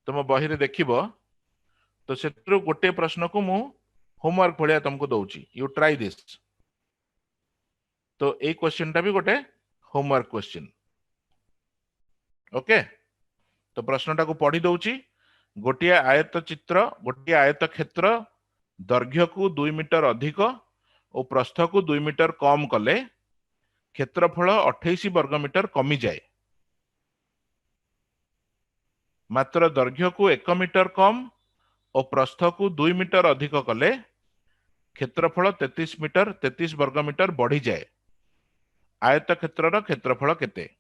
Speaker 1: तुम बही रे देखिबो तो सेत्रु गोटे प्रश्न को मु होमवर्क भलिया तुमको दउची यू ट्राई दिस तो ए क्वेश्चन टा भी गोटे होमवर्क क्वेश्चन ओके तो प्रश्नटा को पढ़ी दउची गोटिए आयत चित्र गोटिए आयत क्षेत्र दैर्घ्य को 2 मीटर अधिक और प्रस्थ को 2 मीटर कम कले क्षेत्रफल 28 वर्ग मीटर कमी जाए मात्र दैर्घ्य को 1 मीटर कम और प्रस्थ को 2 मीटर अधिक कले क्षेत्रफल 33 वर्ग मीटर बढ़ी जाए आयत क्षेत्रर क्षेत्रफल केते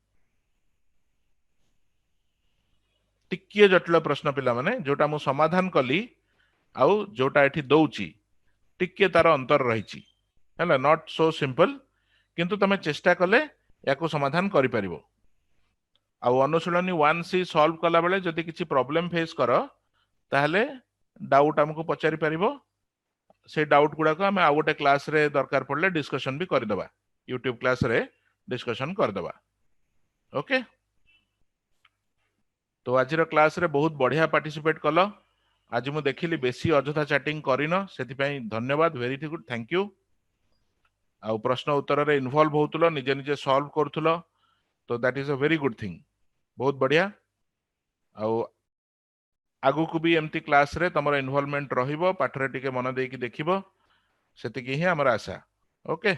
Speaker 1: टिकिए जटिल प्रश्न पिला माने जोटा मु समाधान कली आउ जोटा एठी दउची टिकिए तार अंतर रहिची हैला नॉट सो सिंपल किंतु तमे चेष्टा कले याको समाधान करि परिबो आउ अनुशीलनी 1C सॉल्व कला बेले जदि किछि प्रॉब्लम फेस करो ताहले डाउट हमको पचारि परिबो से डाउट गुडा को हम आ गोटे क्लास रे दरकार पड़ले डिस्कशन भी कर दबा यूट्यूब क्लास रे डिस्कशन कर दबा ओके तो आजिर क्लास रे बहुत बढ़िया पार्टिसिपेट कल आज मु देखिली बेसी अजथा चैटिंग करिनो सेति पई धन्यवाद वेरी गुड थैंक यू आ प्रश्न उत्तर रे इन्वॉल्व होतुलो निजे निजे सॉल्व करथुलो तो that is a very good thing बहुत बढ़िया आ आगु को भी एमती क्लास रे तमरो इन्वॉल्वमेंट रहिबो पाठ रे टिके मन देकी देखिबो सेति की ही हमर आशा ओके